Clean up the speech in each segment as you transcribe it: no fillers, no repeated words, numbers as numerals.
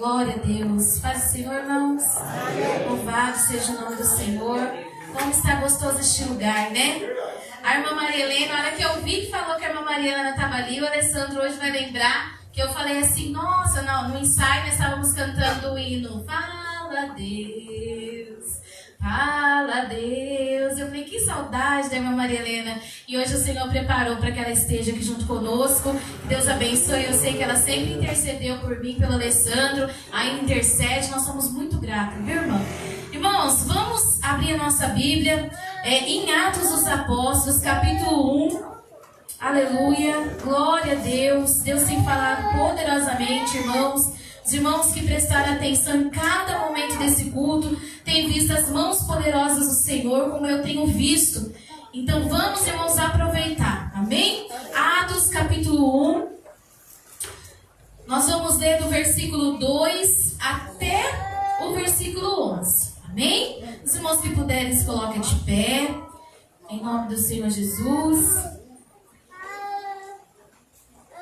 Glória a Deus. Paz do Senhor, irmãos. Louvado seja o nome do Senhor. Como está gostoso este lugar, né? A irmã Maria Helena, na hora que eu vi que falou que a irmã Maria Helena estava ali, o Alessandro hoje vai lembrar que eu falei assim, nossa, não, no ensaio nós estávamos cantando o hino. Fala Deus, fala Deus. Eu falei, que saudade da irmã Maria Helena. E hoje o Senhor preparou para que ela esteja aqui junto conosco. Deus abençoe. Eu sei que ela sempre intercedeu por mim, pelo Alessandro. Ainda intercede. Nós somos muito gratos, viu, irmão? Irmãos, vamos abrir a nossa Bíblia em Atos dos Apóstolos, capítulo 1. Aleluia. Glória a Deus. Deus tem falado poderosamente, irmãos. Os irmãos que prestaram atenção em cada momento desse culto têm visto as mãos poderosas do Senhor, como eu tenho visto. Então vamos, irmãos, aproveitar. Amém? Atos capítulo 1. Nós vamos ler do versículo 2 até o versículo 11. Amém? Os irmãos que puderem se coloquem de pé. Em nome do Senhor Jesus.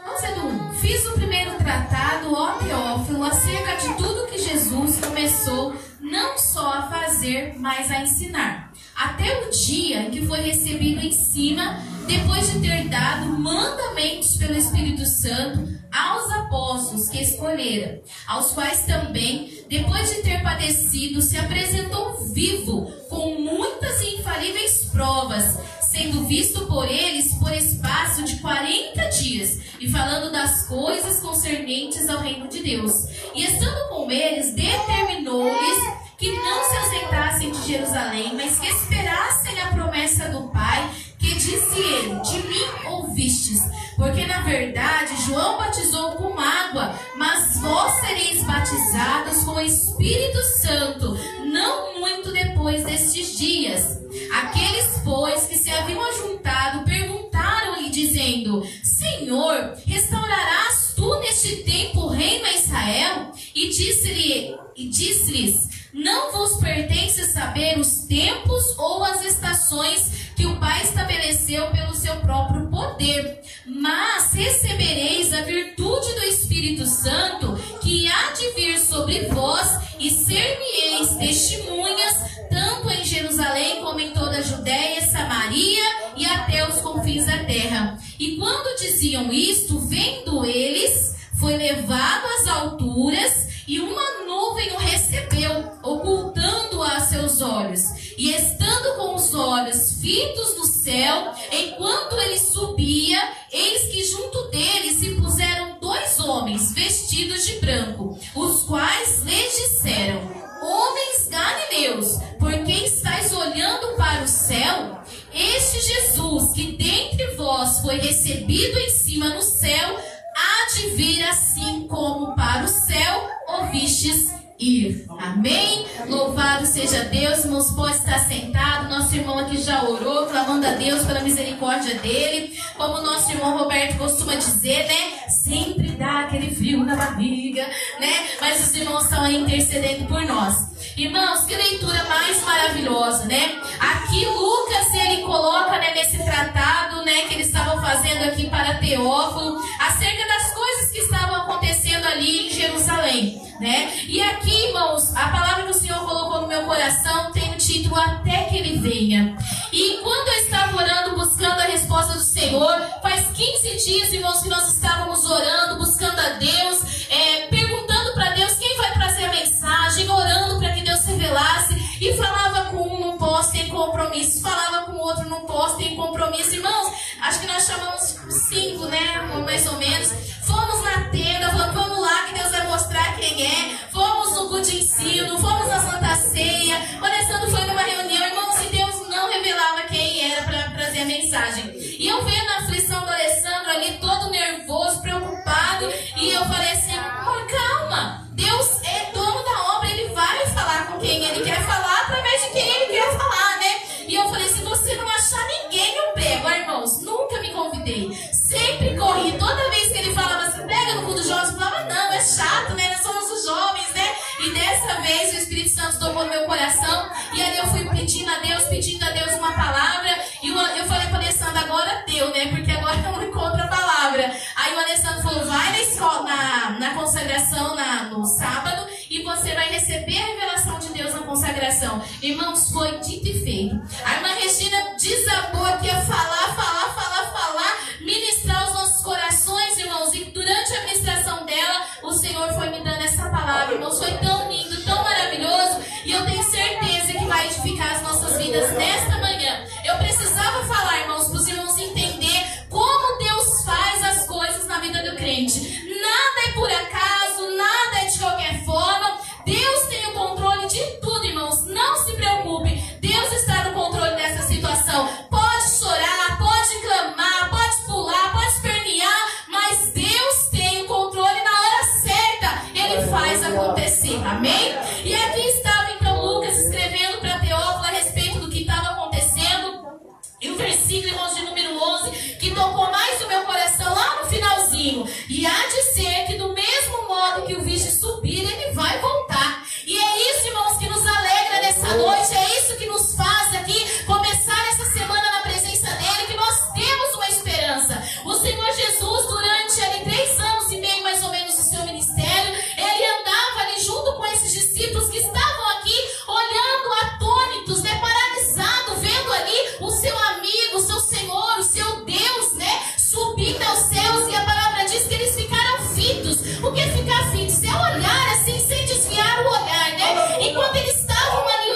Vamos ler do 1. Fiz o primeiro tratado, ó Teófilo, acerca de tudo que Jesus começou não só a fazer, mas a ensinar, até o dia em que foi recebido em cima, depois de ter dado mandamentos pelo Espírito Santo aos apóstolos que escolhera, aos quais também, depois de ter padecido, se apresentou vivo, com muitas e infalíveis provas, sendo visto por eles por espaço de 40 dias, e falando das coisas concernentes ao reino de Deus. E estando com eles, determinou-lhes que não se ausentassem de Jerusalém, mas que esperassem a promessa do Pai, que disse ele, de mim ouvistes. Porque na verdade João batizou com água, mas vós sereis batizados com o Espírito Santo, não muito depois destes dias. Aqueles, pois, que se haviam ajuntado, perguntaram-lhe, dizendo, Senhor, restaurarás tu neste tempo o reino a Israel? E disse-lhes, não vos pertence saber os tempos ou as estações que o Pai estabeleceu pelo seu próprio poder, mas recebereis a virtude do Espírito Santo, que há de vir sobre vós, e ser-me-eis testemunhas, tanto em Jerusalém como em toda a Judéia, Samaria e até os confins da terra. E quando diziam isto, vendo eles, foi levado às alturas, e uma nuvem o recebeu, ocultando-o a seus olhos. E estando com os olhos fitos no céu, enquanto ele subia, eis que junto dele se puseram 2 homens vestidos de branco, os quais lhes disseram, homens galileus, por que estáis olhando para o céu? Este Jesus, que dentre vós foi recebido em cima no céu, há de vir assim como para o céu ouvistes ir. Amém? Louvado seja Deus. Irmãos, pode estar sentado. Nosso irmão aqui já orou, clamando a Deus pela misericórdia dele. Como o nosso irmão Roberto costuma dizer, né? Sempre dá aquele frio na barriga, né? Mas os irmãos estão aí intercedendo por nós. Irmãos, que leitura mais maravilhosa, né? Aqui Lucas, ele coloca, né, nesse tratado, né, que eles estavam fazendo aqui para Teófilo, acerca das coisas que estavam acontecendo ali em Jerusalém, né? E aqui, irmãos, a palavra que o Senhor colocou no meu coração tem o título Até que Ele Venha. E quando eu estava orando, buscando a resposta do Senhor, faz 15 dias, irmãos, que nós estávamos orando, buscando a Deus, perguntando para Deus quem vai trazer a mensagem, orando para que Deus revelasse, e falava com um, não posso, tem compromisso, falava com o outro, não posso, tem compromisso. Irmãos, acho que nós chamamos 5, né, mais ou menos. Fomos na tenda, vamos lá que Deus vai mostrar quem é. Fomos no culto de ensino, fomos na Santa Ceia. O Alessandro foi numa reunião, irmãos, e Deus não revelava quem era para trazer a mensagem. E eu vendo a aflição do Alessandro ali, todo nervoso, preocupado, e eu falei assim, amor, calma, Deus é dono da obra, Ele vai falar com quem Ele quer falar, através de quem Ele quer falar, né? E eu falei, se você não achar ninguém, eu pego. Irmãos, nunca me convidei, sempre corri. Toda vez que ele falava assim, pega no culto jovem, eu falava, não, é chato, né? Nós somos os jovens, né? E dessa vez o Espírito Santo tocou no meu coração, e ali eu fui pedindo a Deus uma palavra, e eu falei para o Alessandro, agora deu, né? Porque agora eu não encontro a palavra. Aí o Alessandro falou, vai na escola, na consagração no sábado, coração. Irmãos, foi dito e feito. A irmã Regina desabou aqui a falar, ministrar os nossos corações, irmãos. E durante a ministração dela, o Senhor foi me dando essa palavra. Irmãos, foi tão lindo, tão maravilhoso. E eu tenho certeza que vai edificar as nossas vidas nesta manhã. Eu precisava falar, irmãos, para os irmãos entender como Deus faz as coisas na vida do crente. Nada é por acaso, nada é de qualquer forma. Deus tem o controle de tudo, irmãos. Não se preocupe. Deus está no controle dessa situação. Pode chorar, pode clamar, pode pular, pode espernear, mas Deus tem o controle na hora certa. Ele faz acontecer. Amém? E aqui estava então Lucas escrevendo para Teófilo a respeito do que estava acontecendo. E o versículo, irmãos, de número 11, que tocou mais o meu coração lá no finalzinho. E há de ser que do mesmo modo que o viste subir, ele vai voltar. E é isso, irmãos, que nos alegra nessa noite. É isso que nos faz aqui começar essa semana na presença dele, que nós temos uma esperança. O Senhor Jesus, durante ali 3 anos e meio, mais ou menos, do seu ministério, ele andava ali junto com esses discípulos que estavam aqui, olhando atônitos, né, paralisados, vendo ali o seu amigo, o seu Senhor, o seu Deus, né, subindo aos céus. E a palavra diz que eles ficaram fitos. O que é ficar fitos? É olhar assim, sem desviar o olhar, né? Enquanto eles estavam ali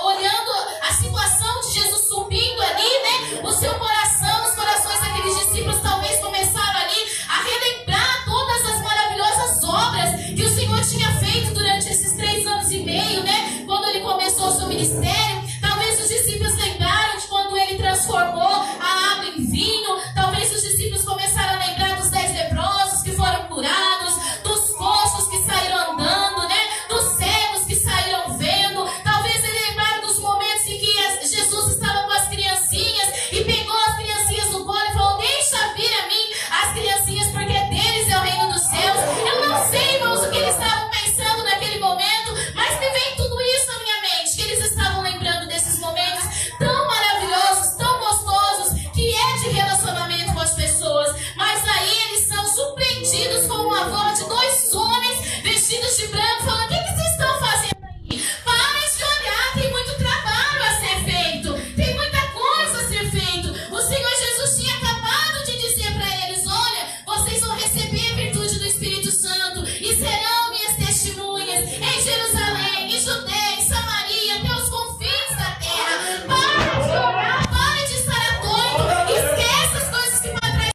olhando a situação de Jesus subindo ali, né, o seu coração, os corações daqueles discípulos talvez começaram ali a relembrar todas as maravilhosas obras que o Senhor tinha feito durante esses 3 anos e meio, né? Quando ele começou o seu ministério, talvez os discípulos lembraram de quando ele transformou a água em vinho. Talvez os discípulos começaram a lembrar dos 10 leprosos que foram curados, dos coxos que saíram andando, né? Dos cegos que saíram vendo. Talvez ele lembraram dos momentos em que Jesus estava com as criancinhas e pegou as criancinhas no colo e falou: deixa vir a mim as criancinhas, porque deles é o reino dos céus. Eu não sei, irmãos, o que eles estavam pensando naquele momento, mas me vem tudo isso na minha mente, que eles estavam lembrando desses momentos tão maravilhosos, tão gostosos, que é de relacionamento com as pessoas. Mas aí eles são surpreendidos com uma voz de 2 homens vestidos de branco, falando: o que vocês estão fazendo aí? Parem de olhar, tem muito trabalho a ser feito, tem muita coisa a ser feito. O Senhor Jesus tinha acabado de dizer para eles: olha, vocês vão receber a virtude do Espírito Santo e serão minhas testemunhas em Jerusalém, em Judeia, em Samaria, até os confins da terra. Parem de olhar, parem de estar atônito, esquece as coisas que para trás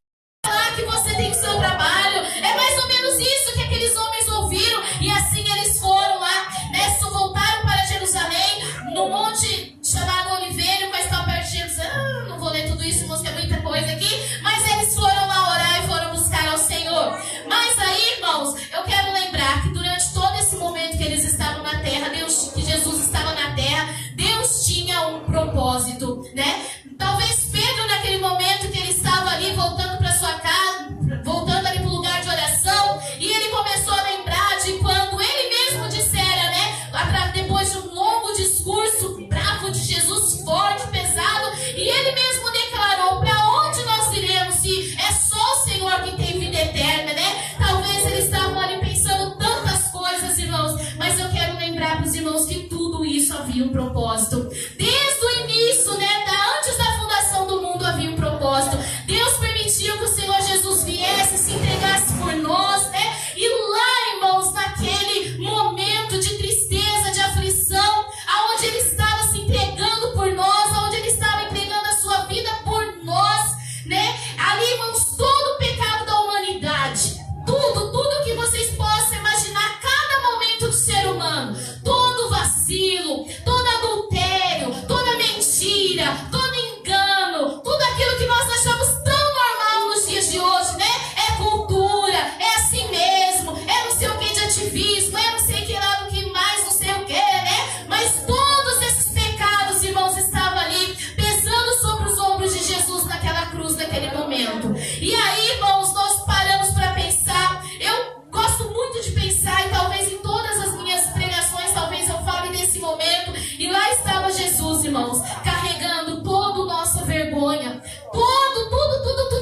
falar que você tem o seu trabalho. É mais ou menos isso que aqueles homens ouviram. E assim eles foram lá, né, voltaram para Jerusalém, no monte chamado Oliveira, mas está perto de Jerusalém. Não vou ler tudo isso, irmãos, que é muita coisa aqui. Mas eles foram lá orar e foram buscar ao Senhor. Mas aí, irmãos, eu quero lembrar que durante todo esse momento que eles estavam na terra, que Jesus estava na terra, Deus tinha um propósito, né? Talvez Pedro, naquele momento que ele estava ali voltando para sua casa, voltando ali para o lugar de oração, e ele começou a lembrar de quando ele mesmo dissera, né, depois de um longo discurso bravo de Jesus, forte, pesado, e ele mesmo declarou: para onde nós iremos se é só o Senhor que tem vida eterna, né? Talvez eles estavam ali pensando tantas coisas, irmãos, mas eu quero lembrar para os irmãos que tudo isso havia um propósito. Desde o início, né, antes da fundação do mundo havia um propósito. Deus permitiu que o Senhor Jesus viesse, se entregasse por nós, né? E lá, irmãos, naquele momento de tristeza, de aflição, aonde ele estava se entregando por nós, aonde ele estava entregando a sua vida por nós, né? Ali, irmãos, todo o pecado da humanidade, tudo que vocês possam imaginar, cada momento do ser humano, todo vacilo, todo adultério, toda mentira, todo engano, tudo aquilo que nós achamos tão normal nos dias de hoje, né? É cultura, é assim mesmo, é não sei o que de ativismo, é não sei o que lá do que mais, não sei o que, né? Mas todos esses pecados, irmãos, estavam ali pesando sobre os ombros de Jesus naquela cruz, naquele momento. E aí, irmãos, nós paramos para pensar. Eu gosto muito de pensar, e talvez em todas as minhas pregações, talvez eu fale desse momento. E lá estava Jesus, irmãos, carregando toda a nossa vergonha, toda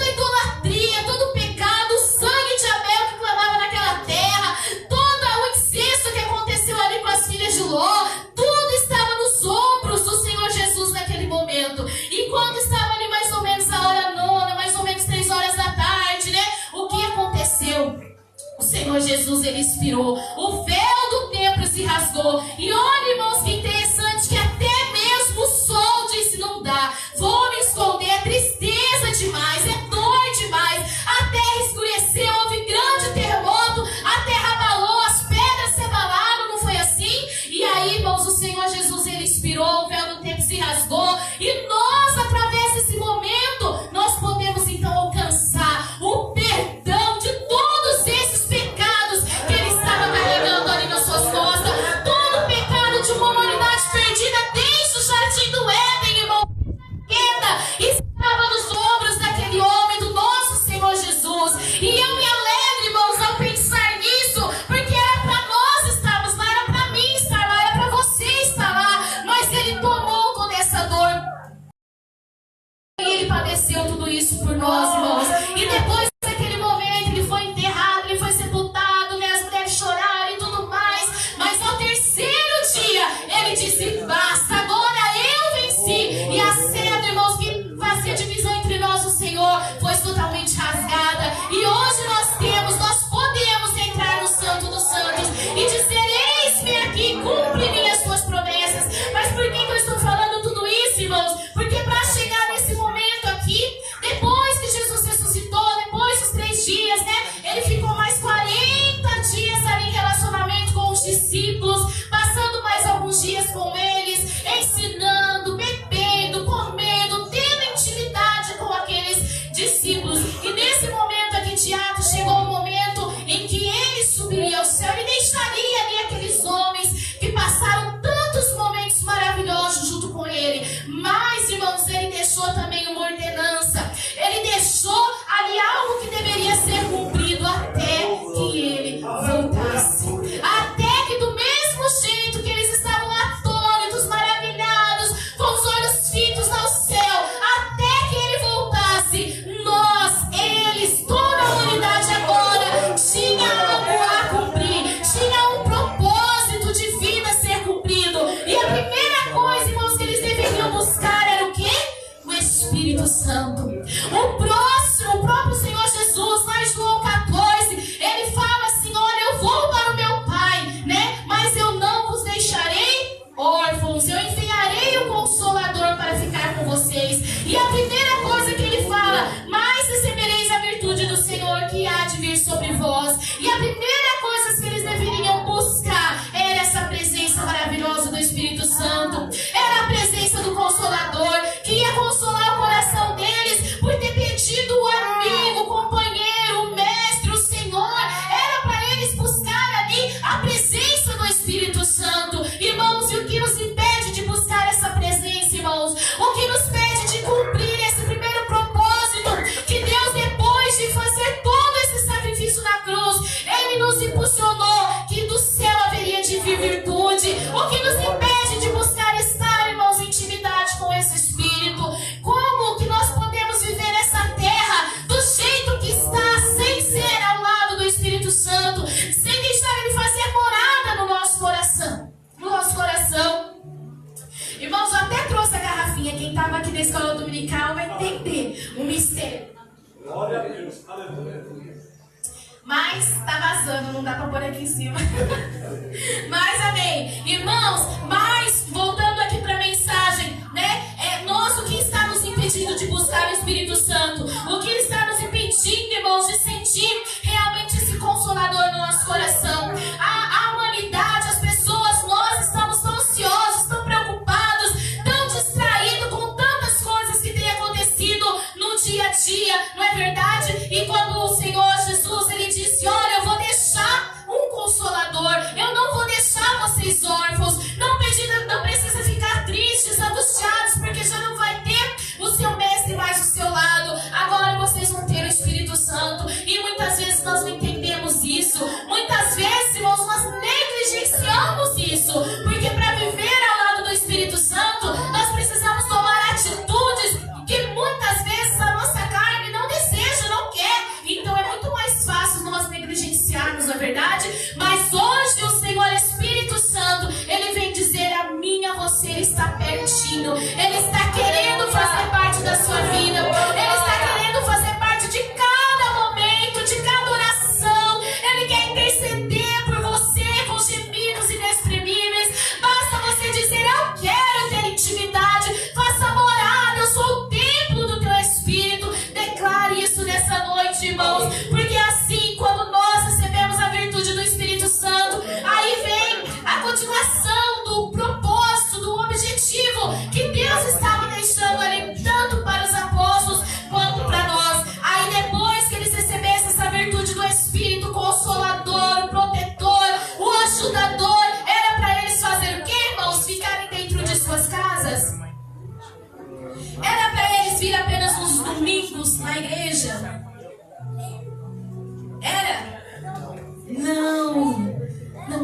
a idolatria, todo o pecado, o sangue de Abel que clamava naquela terra, todo o incesto que aconteceu ali com as filhas de Ló, tudo Jesus, ele expirou. O véu do templo se rasgou. E olha, irmãos, que interessante, que até mesmo o sol disse: não dá, vou me esconder, é tristeza demais, é dor demais. A terra escureceu, houve grande terremoto, a terra abalou, as pedras se abalaram, não foi assim? E aí, irmãos, o Senhor Jesus, ele expirou, o véu do templo se rasgou. E nós, através desse momento, nós podemos então alcançar o perdão de todos esses pecados que ele estava carregando ali nas suas costas. Todo pecado de uma humanidade perdida desde o jardim do Éden, irmão, estava nos ombros daquele homem, do nosso Senhor Jesus. E eu me alegro, irmãos, ao pensar nisso, porque era para nós estarmos lá, era para mim estar lá, era para você estar lá. Mas ele tomou toda essa dor e ele padeceu tudo isso por nós, irmãos. E depois daquele momento ele foi enterrado, ele foi sepultado, né? As mulheres choraram e tudo mais. Mas ao terceiro dia ele disse: basta, agora eu venci. E a cena, irmãos, que fazia divisão entre nós, o Senhor, foi totalmente rasgada. E hoje nós podemos entrar no Santo dos Santos e dizer: eis-me aqui, cumpre minhas tuas promessas. Mas por que eu estou falando tudo isso, irmãos? Porque para chegar nesse momento aqui, depois que Jesus ressuscitou, depois dos 3 dias, né? Ele ficou mais 40 dias ali em relacionamento com os discípulos, passando mais alguns dias com eles, ensinando, bebendo, comendo, tendo intimidade com aqueles discípulos. E nesse momento aqui de Atos, chegou um momento em que ele subiria ao céu e deixaria ali aqueles homens que passaram tantos momentos maravilhosos junto com ele. Mas, irmãos, ele deixou também uma ordenança. Ele deixou ali algo que deveria ser cumprido até que ele voltasse. Até que, do mesmo jeito que eles estavam atônitos, maravilhados, com os olhos fitos ao céu, até que ele voltasse, nós, eles, toda a humanidade agora tinha algo a cumprir, tinha um propósito de vida a ser cumprido. E a primeira coisa, irmãos, que eles deveriam buscar era o quê? O Espírito Santo. O próprio Senhor Jesus, lá em João 14, ele fala assim: olha, eu vou para o meu Pai, né? Mas eu não vos deixarei órfãos, eu enviarei o Consolador para ficar com vocês. E a primeira coisa que ele fala: mas recebereis a virtude do Senhor que há de vir sobre vós. E a primeira coisa que eles deveriam buscar era essa presença maravilhosa do Espírito Santo, era a presença do Consolador, que ia consolar o coração deles por ter perdido o amigo, o companheiro, o mestre, o Senhor. Era para eles buscar ali a presença do Espírito Santo. Irmãos, e o que nos impede de buscar essa presença, irmãos? O que nos impede de cumprir esse primeiro propósito que Deus, depois de fazer todo esse sacrifício na cruz, ele nos impulsionou que do céu haveria de vir virtude. O que nos impede de buscar estar, irmãos, em intimidade com esse Espírito? Como que nós podemos viver nessa terra do jeito que está, sem ser ao lado do Espírito Santo, sem deixar ele fazer morada no nosso coração? Irmãos, eu até trouxe a garrafinha. Quem estava aqui na escola dominical vai entender o mistério. Glória a Deus, aleluia. Mas tá vazando, não dá para pôr aqui em cima. Mas amém. Irmãos, mas voltando aqui para a mensagem, né? Nós, o que está nos impedindo de buscar o Espírito Santo? O que está nos impedindo, irmãos, de sentir realmente esse Consolador no nosso coração? A humanidade, as pessoas, nós estamos tão ansiosos, tão preocupados, tão distraídos com tantas coisas que têm acontecido no dia a dia, não é verdade? E quando o Senhor Jesus, ele disse: olha, eu vou deixar um Consolador, eu não vou deixar vocês órfãos, não precisa ficar tristes, angustiados, porque já não vai ter o seu mestre mais do seu lado. Agora vocês vão ter o Espírito Santo. E muitas vezes nós não entendemos isso. Muitas vezes, irmãos, nós negligenciamos isso, porque para viver ao lado do Espírito Santo, nós precisamos tomar atitudes que muitas vezes a nossa carne não deseja, não quer. Então é muito mais fácil nós negligenciarmos, não é verdade? Mas hoje o Senhor Espírito Santo, ele vem dizer a mim, a você, ele está pertinho. Ele está querendo fazer parte da sua vida. Ele está querendo fazer parte de cada momento, de cada oração. Ele quer interceder hoje, irmãos, porque assim, quando nós recebemos a virtude do Espírito Santo, aí vem a continuação do propósito, do objetivo que Deus estava deixando ali, tanto para os apóstolos quanto para nós. Aí depois que eles recebessem essa virtude do Espírito, o Consolador, o Protetor, o Ajudador, era para eles fazer o quê, irmãos? Ficarem dentro de suas casas? Era para eles vir apenas nos domingos na igreja? Era? Não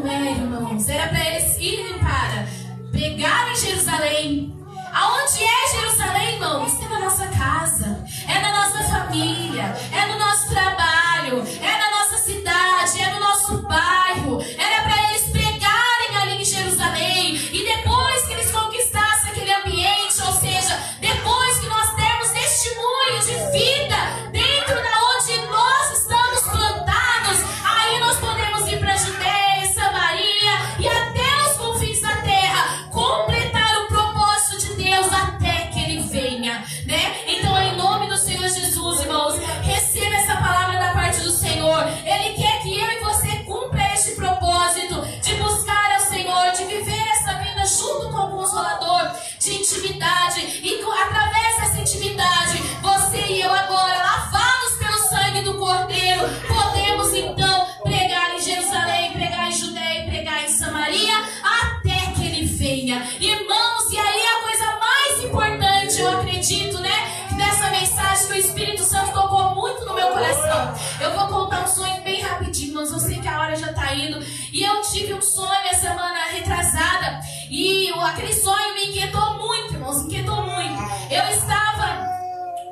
era, irmãos. Era para eles irem para pregar em Jerusalém. Aonde é Jerusalém, irmãos? É na nossa casa, é na nossa família, é no nosso trabalho, é na nossa cidade, é no nosso bairro. Era para eles pregarem ali em Jerusalém. E depois que eles conquistassem aquele ambiente, ou seja, depois que nós dermos testemunho de vida dentro da onde nós estamos plantados, aí nós podemos ir para a Judéia, Samaria e até os confins da terra, completar o propósito de Deus até que Ele venha, né? Então, em nome do Senhor Jesus, irmãos, receba essa palavra da parte do Senhor. Ele quer que eu e você cumpra este propósito de buscar ao Senhor, de viver essa vida junto com o Consolador, de intimidade, e através dessa intimidade, você e eu agora, lavados pelo sangue do Cordeiro, podemos então pregar em Jerusalém, pregar em Judéia e pregar em Samaria, até que Ele venha. Irmãos, e aí a coisa mais importante, eu acredito, né, que nessa mensagem que o Espírito Santo tocou muito no meu coração. Eu vou contar um sonho bem rapidinho, mas eu sei que a hora já está indo. E eu tive um sonho a semana retrasada, e aquele sonho me inquietou muito, irmãos, inquietou muito. Eu estava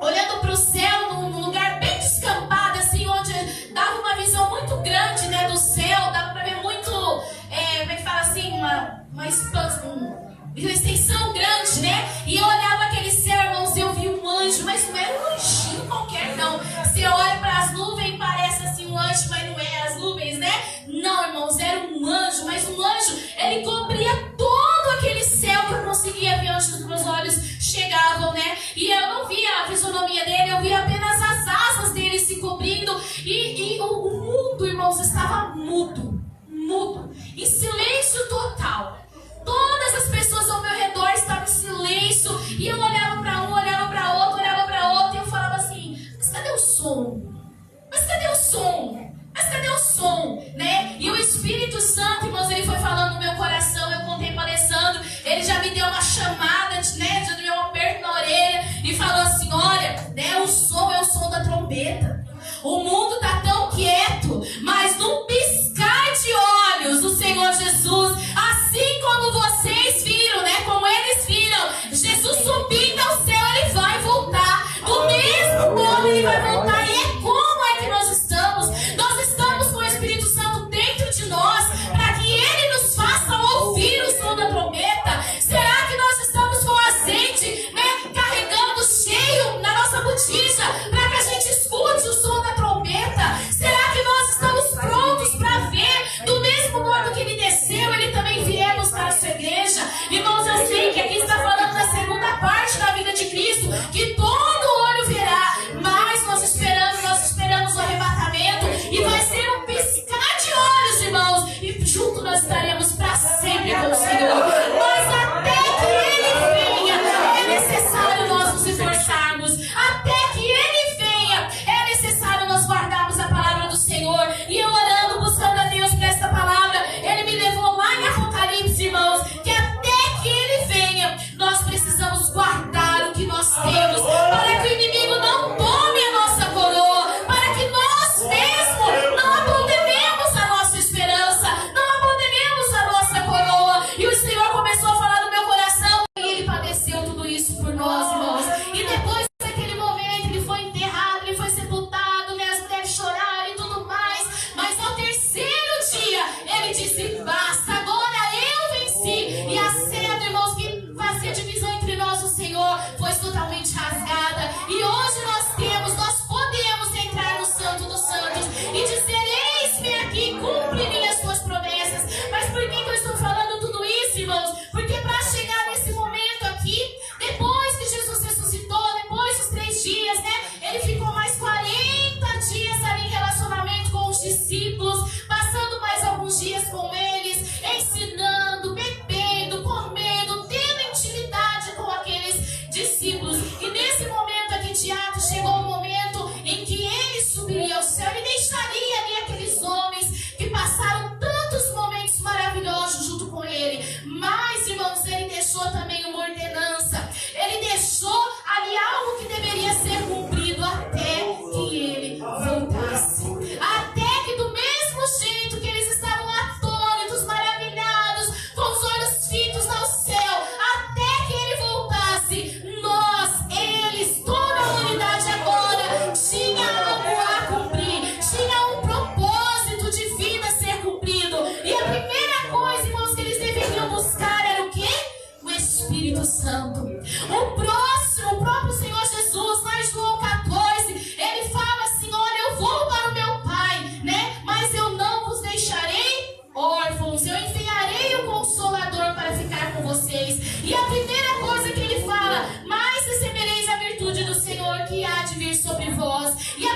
olhando para o céu num lugar bem descampado, assim, onde dava uma visão muito grande, né, do céu, dava para ver muito, como é que fala assim, uma extensão grande, né? E eu olhava aquele céu, irmãos, e eu vi um anjo, mas não era um anjinho qualquer, não. Você olha para as nuvens, parece assim um anjo, mas não é as nuvens, né? Não, irmãos, era um anjo, mas um anjo, ele cobria todo aquele céu que eu conseguia ver onde os meus olhos chegavam, né? E eu não via a fisionomia dele, eu via apenas as asas dele se cobrindo, e o mundo, irmãos, estava mudo, em silêncio total. Todas as pessoas ao meu redor estavam em silêncio, e eu olhava para um, olhava para outro, e eu falava assim: mas cadê o som? Mas cadê o som? Mas cadê o som? Né? E o Espírito Santo, irmãos, ele foi falando no meu coração. Eu contei para o Alessandro, ele já me deu uma chamada, né, já deu um aperto na orelha e falou assim: olha, né, o som é o som da trombeta. O mundo está tão quieto, mas num piscar de olhos, o Senhor Jesus, assim como vocês viram, né, como eles viram, Jesus subindo ao céu, Ele vai voltar. Do mesmo modo Ele vai voltar. E é como é que nós estamos? Nós estamos com o Espírito Santo dentro de nós, para que Ele nos faça ouvir o som da trombeta. Será que nós estamos com azeite, né, carregando cheio na nossa botija, para que a gente escute o som da trombeta? Será que nós estamos prontos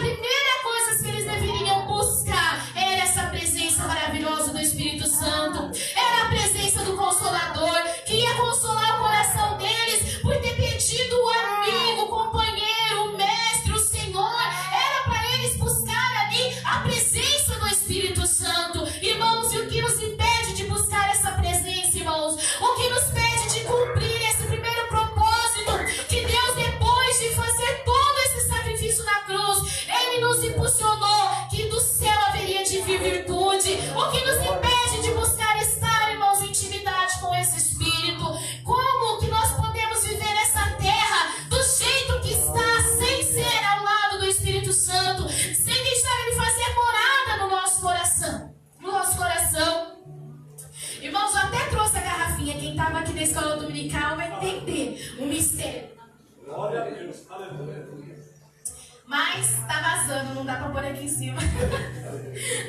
primeira coisa que eles deveriam buscar era essa presença maravilhosa do Espírito Santo. Era a presença do Consolador, que ia consolar o coração deles por ter perdido o amigo, o companheiro, o mestre, o Senhor. Era para eles buscar ali a presença do Espírito Santo. Irmãos, e o que nos impede de buscar essa presença, irmãos? O que nos impede de cumprir esse primeiro propósito que Deus, depois de fazer todo esse sacrifício na cruz, Ele nos impulsionou que do céu haveria de vir virtude. O que nos impede de buscar estar, irmãos, em intimidade com esse Espírito? Como que nós podemos viver nessa terra do jeito que está, sem ser ao lado do Espírito Santo, sem deixar Ele fazer morada no nosso coração? No nosso coração. Irmãos, eu até trouxe a garrafinha. Quem estava aqui na escola dominical vai entender o mistério. Glória a Deus. Aleluia. Mas tá vazando, não dá para pôr aqui em cima.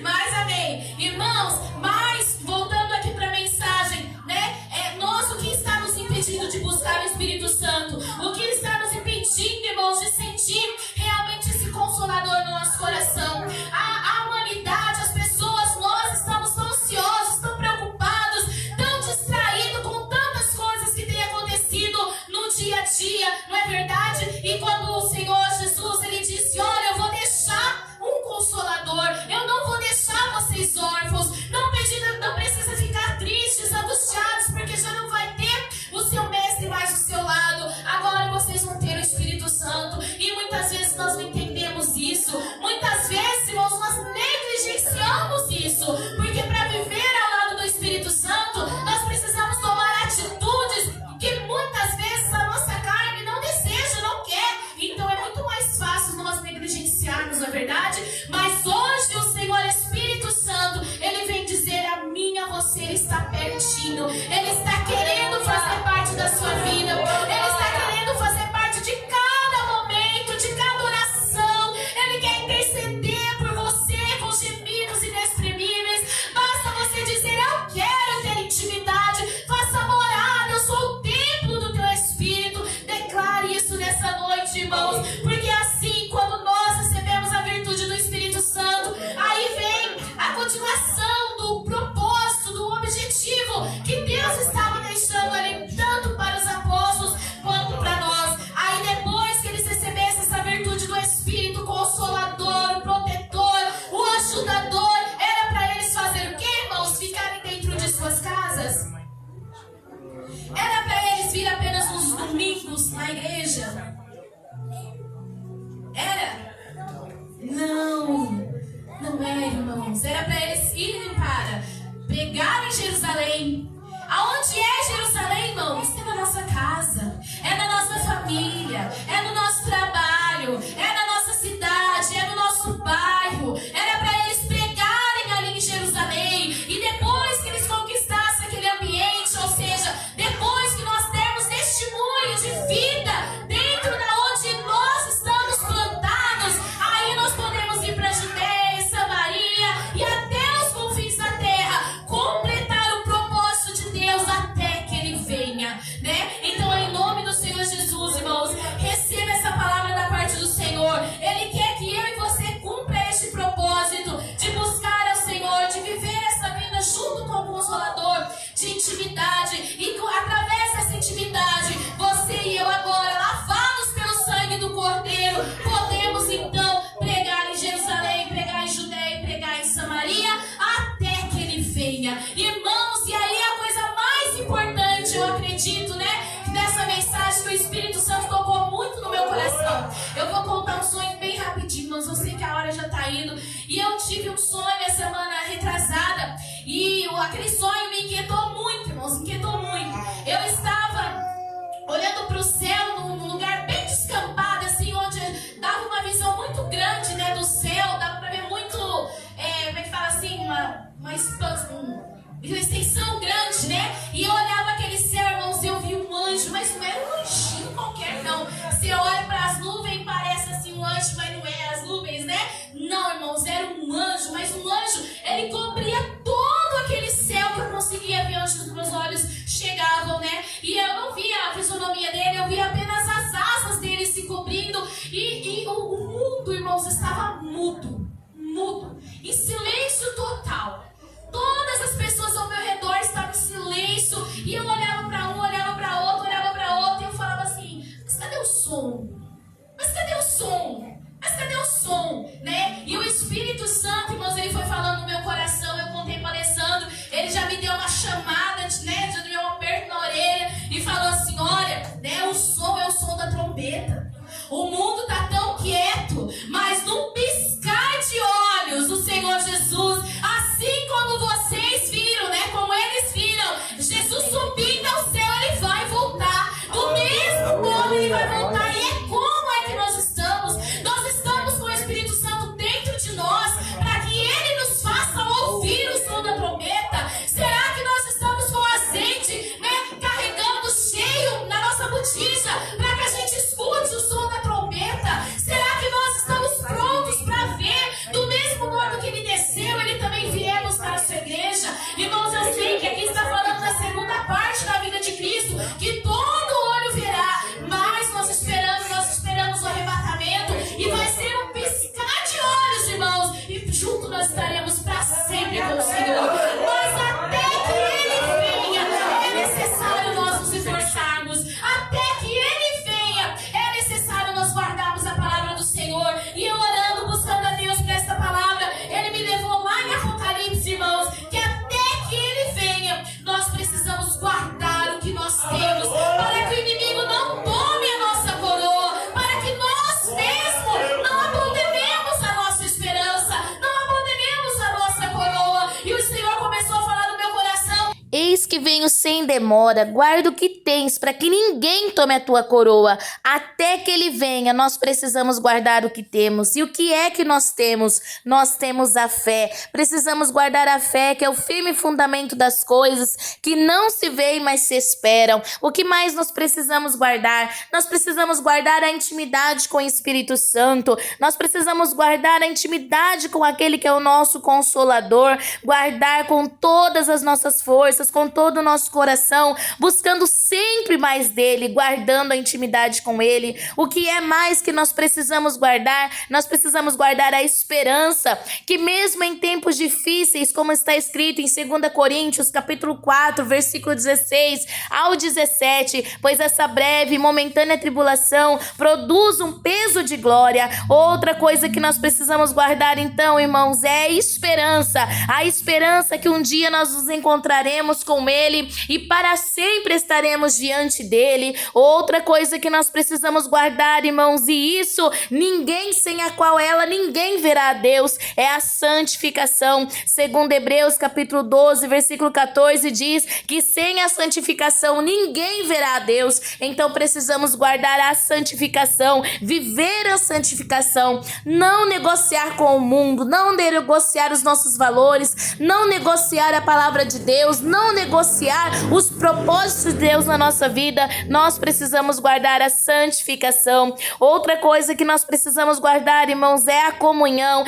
Mas amém. Irmãos, mas voltando aqui para a mensagem, né? Nós, o que está nos impedindo de buscar o Espírito Santo? O que está nos impedindo, irmãos, de sentir realmente esse Consolador no nosso coração? A humanidade, as pessoas, nós estamos tão ansiosos, tão preocupados, tão distraídos com tantas coisas que têm acontecido no dia a dia, não é verdade? E quando o Senhor Jesus, Ele disse: olha, eu vou deixar um Consolador, eu não vou deixar vocês órfãos, não precisa ficar tristes, angustiados, porque já não vai ter o seu mestre mais do seu lado. Agora vocês vão ter o Espírito Santo. E muitas vezes nós não entendemos isso. Muitas vezes, irmãos, nós negligenciamos isso, porque para viver ao lado do Espírito Santo, nós precisamos tomar atitudes que muitas vezes a nossa carne não deseja, não quer. Então é muito mais fácil nós negligenciarmos, não é verdade? Mas hoje o Senhor Espírito Santo, Ele vem dizer a mim, a você, Ele está pertinho. Ele está querendo fazer parte da sua vida. Ele está querendo fazer parte de cada momento, de cada oração. Ele quer interceder por você com gemidos inexprimíveis. Basta você dizer: eu quero ter intimidade. Faça morada, eu sou o templo do teu Espírito. Declare isso nessa noite, irmãos. Porque assim, quando nós recebemos a virtude do Espírito Santo, aí vem a continuação do propósito, do objetivo que Deus estava deixando ali, tanto para os apóstolos quanto para nós. Aí depois que eles recebessem essa virtude do Espírito Consolador, o protetor, o ajudador, era para eles fazer o quê, irmãos? Ficarem dentro de suas casas? Era para eles vir apenas nos domingos na igreja? Era? Não é, irmãos. Era para eles irem para pregar em Jerusalém. Aonde é Jerusalém, irmãos? É na nossa casa, é na nossa família, é no nosso trabalho, é na nossa cidade, é no nosso bairro. Era para eles pregarem ali em Jerusalém. E depois que eles conquistassem aquele ambiente, ou seja, depois que nós dermos testemunho de vida dentro da onde nós estamos plantados, aí nós podemos ir para a Judeia, Samaria e até os confins da terra, completar o propósito de Deus até que Ele venha, né? Então, em nome do Senhor Jesus, irmãos, receba essa palavra da parte do Senhor. Ele quer que eu e você cumpra este propósito de buscar ao Senhor, de viver essa vida junto com o Consolador, de intimidade. E através dessa intimidade, você e eu agora, lavados pelo sangue do Cordeiro, podemos então pregar em Jerusalém, pregar em Judeia, pregar em Samaria, até que Ele venha. Irmãos, e aí a coisa mais importante, eu acredito, né, que nessa mensagem que o Espírito Santo tocou muito no meu coração. Eu vou contar um sonho bem rapidinho, mas eu sei que a hora já está indo. E eu tive um sonho a semana retrasada, e aquele sonho me inquietou muito, irmãos, inquietou muito. Eu estava olhando para o céu num lugar bem descampado, assim, onde dava uma visão muito grande, né, do céu, dava para ver muito, como é que fala assim, uma extensão grande, né? E eu olhava aquele céu, irmãos, e eu vi um anjo, mas não era um anjinho qualquer, não. Você olha para as nuvens, parece assim um anjo, mas não é as nuvens, né? Não, irmãos, era um anjo, mas um anjo, ele cobria todo aquele céu que eu conseguia ver onde os meus olhos chegavam, né? E eu não via a fisionomia dele, eu via apenas as asas dele se cobrindo, e o mundo, irmãos, estava que venho sem demora. Guarda o que tens, para que ninguém tome a tua coroa. Até que ele venha, nós precisamos guardar o que temos. E o que é que nós temos? Nós temos a fé. Precisamos guardar a fé, que é o firme fundamento das coisas que não se veem, mas se esperam. O que mais nós precisamos guardar? Nós precisamos guardar a intimidade com o Espírito Santo. Nós precisamos guardar a intimidade com aquele que é o nosso Consolador. Guardar com todas as nossas forças, com todo o nosso coração, buscando sempre mais dele, guardando a intimidade com ele. O que é mais que nós precisamos guardar? Nós precisamos guardar a esperança, que mesmo em tempos difíceis, como está escrito em 2 Coríntios, capítulo 4, versículo 16 ao 17, pois essa breve e momentânea tribulação produz um peso de glória. Outra coisa que nós precisamos guardar então, irmãos, é a esperança que um dia nós nos encontraremos com ele e para sempre estaremos diante dele. Outra coisa que nós precisamos guardar, irmãos, e isso ninguém sem a qual ninguém verá a Deus, é a santificação. Segundo Hebreus capítulo 12, versículo 14 diz que sem a santificação ninguém verá a Deus. Então precisamos guardar a santificação, viver a santificação, não negociar com o mundo, não negociar os nossos valores, não negociar a palavra de Deus, não negociar os propósitos de Deus na nossa vida. Nós precisamos guardar a santificação. Outra coisa que nós precisamos guardar, irmãos, é a comunhão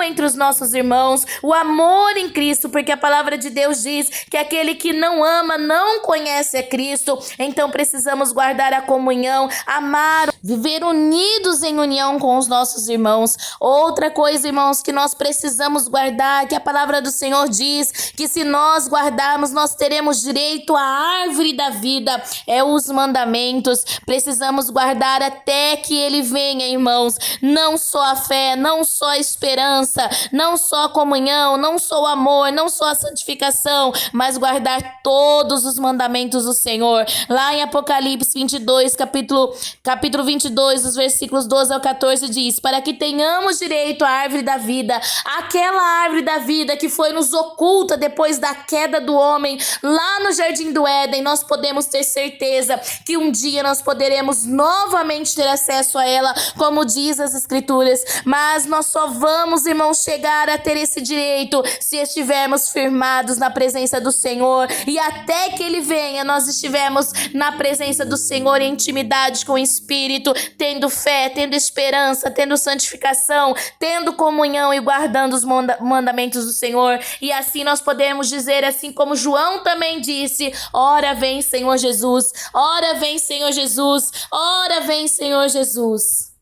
entre os nossos irmãos, o amor em Cristo, porque a palavra de Deus diz que aquele que não ama não conhece a Cristo. Então precisamos guardar a comunhão, amar, viver unidos em união com os nossos irmãos. Outra coisa, irmãos, que nós precisamos guardar, que a palavra do Senhor diz que se nós guardarmos, nós teremos direito à árvore da vida, é os mandamentos. Precisamos guardar até que ele venha, irmãos. Não só a fé, não só a esperança, não só a comunhão, não só o amor, não só a santificação, mas guardar todos os mandamentos do Senhor. Lá em Apocalipse 22, capítulo 22, os versículos 12 ao 14 diz: para que tenhamos direito à árvore da vida, aquela árvore da vida que foi nos oculta depois da queda do homem, lá no Jardim do Éden. Nós podemos ter certeza que um dia nós poderemos novamente ter acesso a ela, como diz as Escrituras. Mas nós só vamos, irmãos, chegar a ter esse direito se estivermos firmados na presença do Senhor, e até que ele venha, nós estivermos na presença do Senhor em intimidade com o Espírito, tendo fé, tendo esperança, tendo santificação, tendo comunhão e guardando os mandamentos do Senhor. E assim nós podemos dizer, assim como João também disse: ora vem, Senhor Jesus, ora vem, Senhor Jesus, ora vem, Senhor Jesus.